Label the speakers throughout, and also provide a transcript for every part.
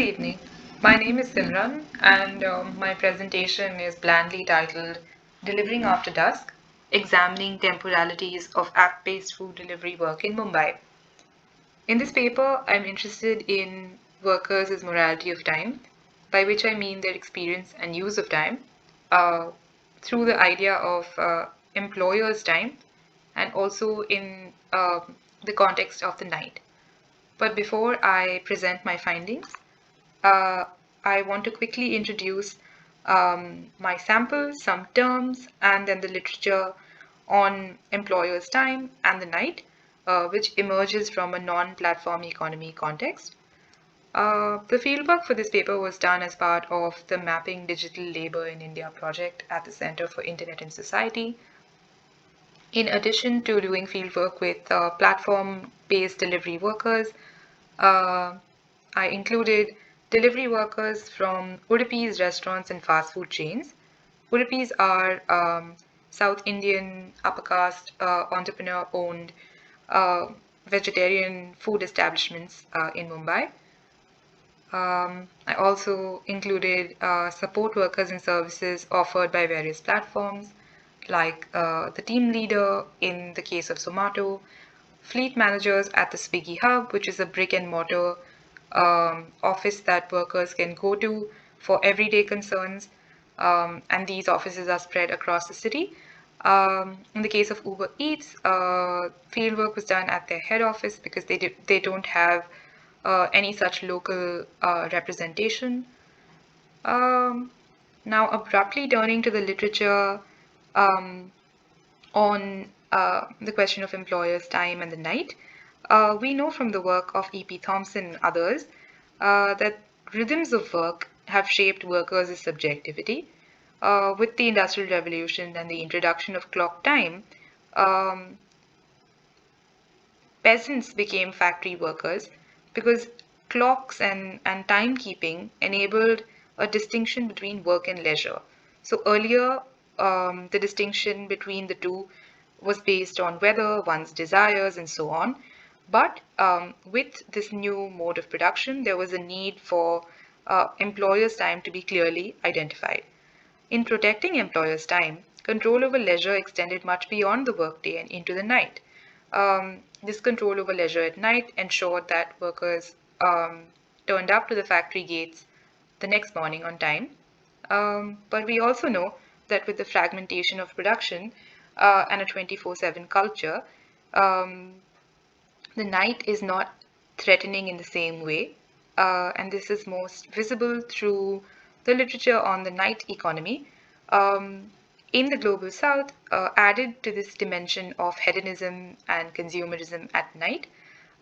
Speaker 1: Good evening. My name is Simran, and my presentation is blandly titled Delivering After Dusk, Examining Temporalities of App-Based Food Delivery Work in Mumbai. In this paper, I'm interested in workers' morality of time, by which I mean their experience and use of time, uh, through the idea of employers' time, and also in the context of the night. But before I present my findings, uh, I want to quickly introduce my sample, some terms, and then the literature on employers' time and the night, which emerges from a non-platform economy context. The fieldwork for this paper was done as part of the Mapping Digital Labor in India project at the Center for Internet and Society. In addition to doing fieldwork with platform-based delivery workers, uh, I included delivery workers from Udupi's restaurants and fast food chains. Udupi's are South Indian upper caste entrepreneur-owned vegetarian food establishments in Mumbai. I also included support workers and services offered by various platforms, like the team leader in the case of Zomato, fleet managers at the Swiggy Hub, which is a brick and mortar office that workers can go to for everyday concerns, and these offices are spread across the city. In the case of Uber Eats, fieldwork was done at their head office because they don't have any such local representation. Um, Now, abruptly turning to the literature um, on the question of employers' time and the night, we know from the work of E.P. Thompson and others that rhythms of work have shaped workers' subjectivity. With the Industrial Revolution and the introduction of clock time, um, peasants became factory workers because clocks and timekeeping enabled a distinction between work and leisure. So earlier, the distinction between the two was based on weather, one's desires, and so on. But with this new mode of production, there was a need for employers' time to be clearly identified. In protecting employers' time, control over leisure extended much beyond the workday and into the night. This control over leisure at night ensured that workers turned up to the factory gates the next morning on time. But we also know that with the fragmentation of production and a 24/7 culture, um, the night is not threatening in the same way, and this is most visible through the literature on the night economy. Um, in the global south, added to this dimension of hedonism and consumerism at night,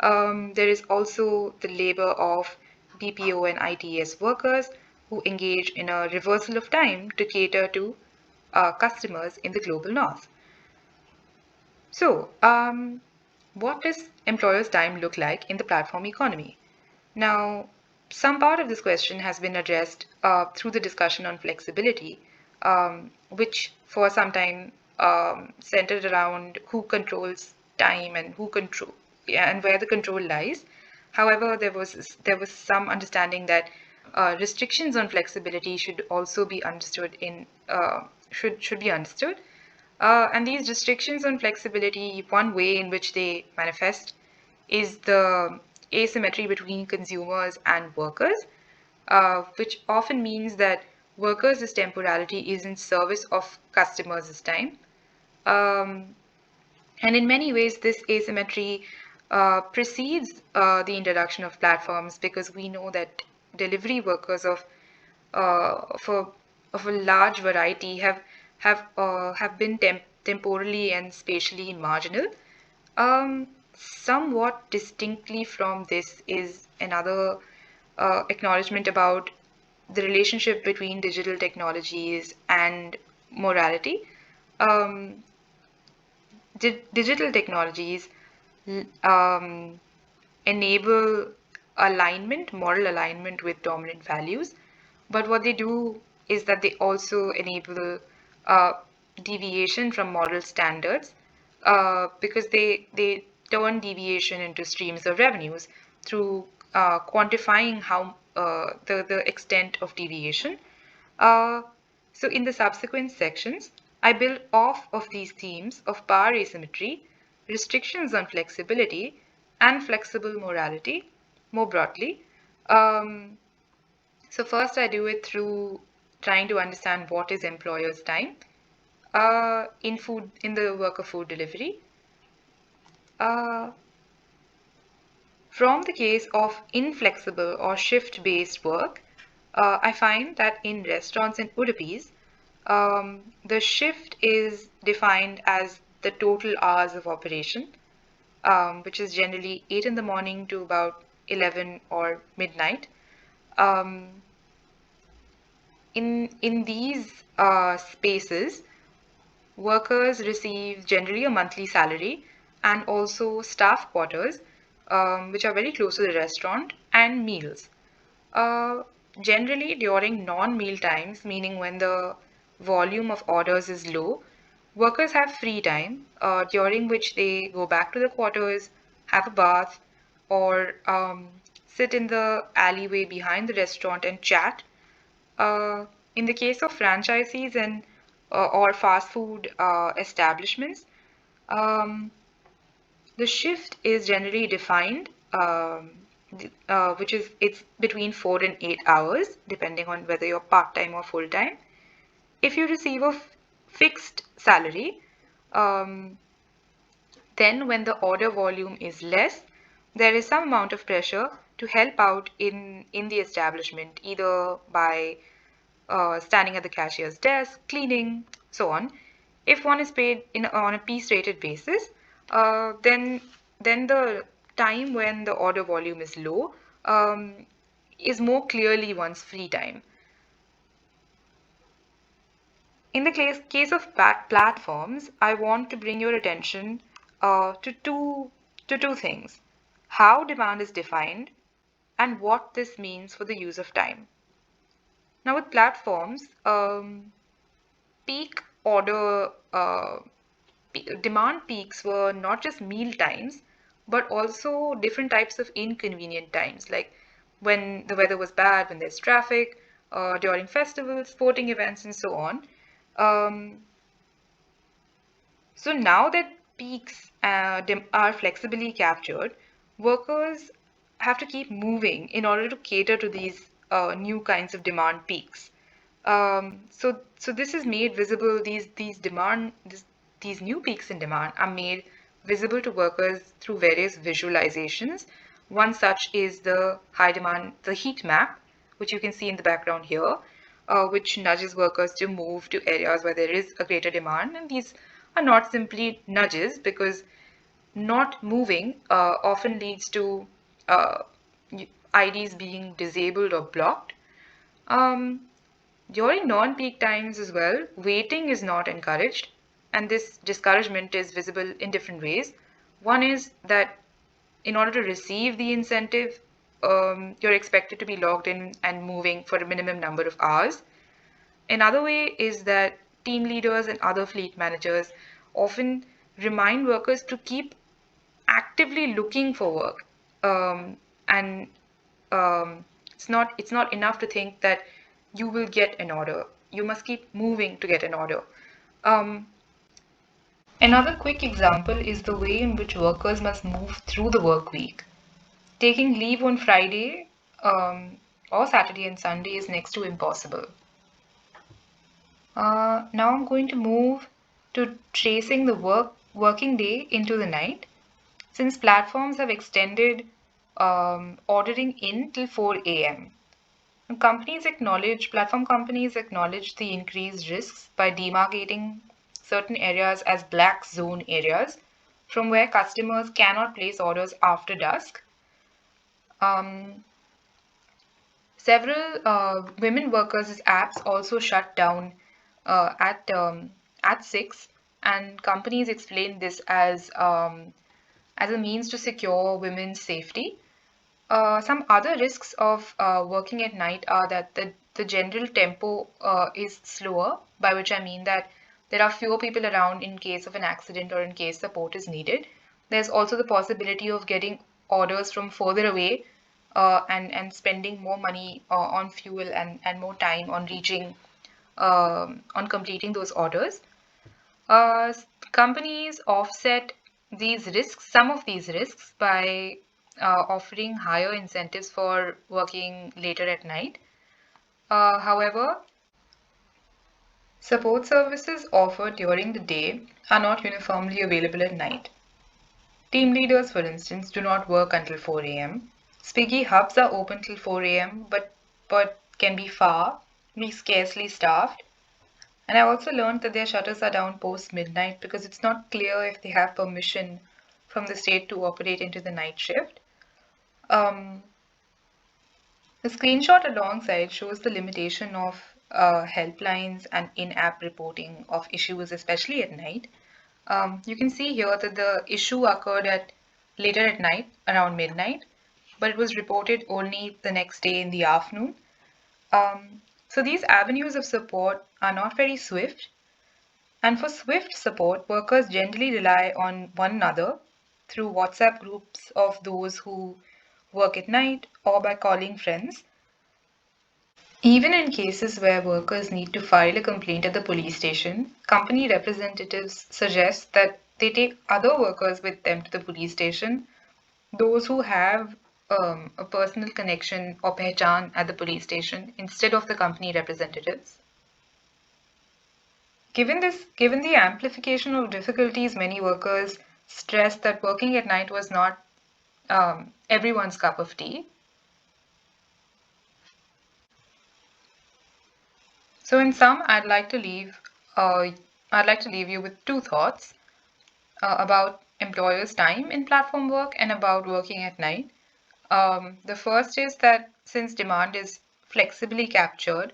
Speaker 1: there is also the labor of BPO and ITS workers who engage in a reversal of time to cater to customers in the global north. So, what does employers' time look like in the platform economy? Now, some part of this question has been addressed through the discussion on flexibility, which for some time centered around who controls time and who control and where the control lies. However, there was some understanding that restrictions on flexibility should also be understood in should be understood. And these restrictions on flexibility, one way in which they manifest is the asymmetry between consumers and workers, which often means that workers' temporality is in service of customers' time. Um, and in many ways, this asymmetry precedes the introduction of platforms because we know that delivery workers for of a large variety have been temporally and spatially marginal. Somewhat distinctly from this is another acknowledgement about the relationship between digital technologies and morality. Um, Digital technologies um, enable alignment, moral alignment with dominant values. But what they do is that they also enable uh, deviation from moral standards because they turn deviation into streams of revenues through quantifying the extent of deviation. Uh, so in the subsequent sections, I build off of these themes of power asymmetry, restrictions on flexibility, and flexible morality more broadly. Um, so first I do it through trying to understand what is employer's time in the work of food delivery. Uh, From the case of inflexible or shift-based work, I find that in restaurants and Udupis, the shift is defined as the total hours of operation, which is generally 8 in the morning to about 11 or midnight. Um, in these spaces, workers receive generally a monthly salary and also staff quarters, which are very close to the restaurant, and meals. Uh, Generally, during non-meal times, meaning when the volume of orders is low, workers have free time during which they go back to the quarters, have a bath, or sit in the alleyway behind the restaurant and chat. uh, in the case of franchisees and or fast food establishments, um, the shift is generally defined, which is it's between 4 and 8 hours, depending on whether you're part-time or full-time. If you receive a fixed salary, um, then when the order volume is less, there is some amount of pressure to help out in the establishment, either by standing at the cashier's desk, cleaning, so on. If one is paid on a piece rated basis, then the time when the order volume is low is more clearly one's free time. In the case of platforms, I want to bring your attention to two things: how demand is defined and what this means for the use of time. Now, with platforms, peak order demand peaks were not just meal times, but also different types of inconvenient times, like when the weather was bad, when there's traffic, during festivals, sporting events, and so on. Um, so now that peaks are flexibly captured, workers have to keep moving in order to cater to these new kinds of demand peaks. So this is made visible. These new peaks in demand are made visible to workers through various visualizations. One such is the heat map, which you can see in the background here, which nudges workers to move to areas where there is a greater demand. And these are not simply nudges, because not moving often leads to uh, IDs being disabled or blocked. Um, During non-peak times as well, waiting is not encouraged, and this discouragement is visible in different ways. One is that in order to receive the incentive, you're expected to be logged in and moving for a minimum number of hours. Another way is that team leaders and other fleet managers often remind workers to keep actively looking for work, and it's not enough to think that you will get an order. You must keep moving to get an order. Um, Another quick example is the way in which workers must move through the work week. Taking leave on Friday or Saturday and Sunday is next to impossible. Now I'm going to move to tracing the working day into the night. Since platforms have extended ordering in till 4 a.m. Platform companies acknowledge the increased risks by demarcating certain areas as black zone areas from where customers cannot place orders after dusk. Um, Several women workers' apps also shut down at 6, and companies explain this as a means to secure women's safety. Some other risks of working at night are that the general tempo is slower, by which I mean that there are fewer people around in case of an accident or in case support is needed. There's also the possibility of getting orders from further away and spending more money on fuel and more time on reaching on completing those orders. Companies offset these risks, some of these risks, by offering higher incentives for working later at night. However, support services offered during the day are not uniformly available at night. Team leaders, for instance, do not work until 4 a.m. Swiggy hubs are open till 4 a.m. but can be scarcely staffed. And I also learned that their shutters are down post midnight because it's not clear if they have permission from the state to operate into the night shift. Um, the screenshot alongside shows the limitation of helplines and in-app reporting of issues, especially at night. You can see here that the issue occurred at later at night, around midnight, but it was reported only the next day in the afternoon. So these avenues of support are not very swift, and for swift support, workers generally rely on one another through WhatsApp groups of those who work at night or by calling friends. Even in cases where workers need to file a complaint at the police station, company representatives suggest that they take other workers with them to the police station, those who have a personal connection or pehchan at the police station instead of the company representatives. Given the amplification of difficulties, many workers stressed that working at night was not everyone's cup of tea. So, in sum, I'd like to leave you with two thoughts about employers' time in platform work and about working at night. The first is that since demand is flexibly captured,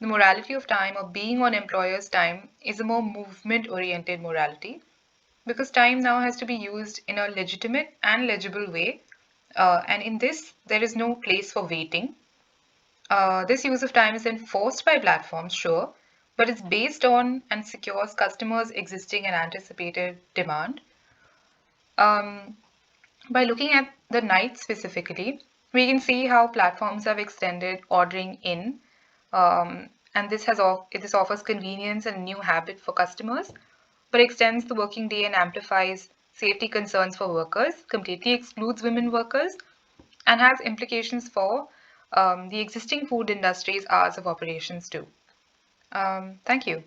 Speaker 1: the morality of time or being on employers' time is a more movement-oriented morality because time now has to be used in a legitimate and legible way. And in this, there is no place for waiting. This use of time is enforced by platforms, sure, but it's based on and secures customers' existing and anticipated demand. Um, by looking at the night specifically, we can see how platforms have extended ordering in, and this offers convenience and a new habit for customers, but extends the working day and amplifies safety concerns for workers, completely excludes women workers, and has implications for the existing food industry's hours of operations too. Thank you.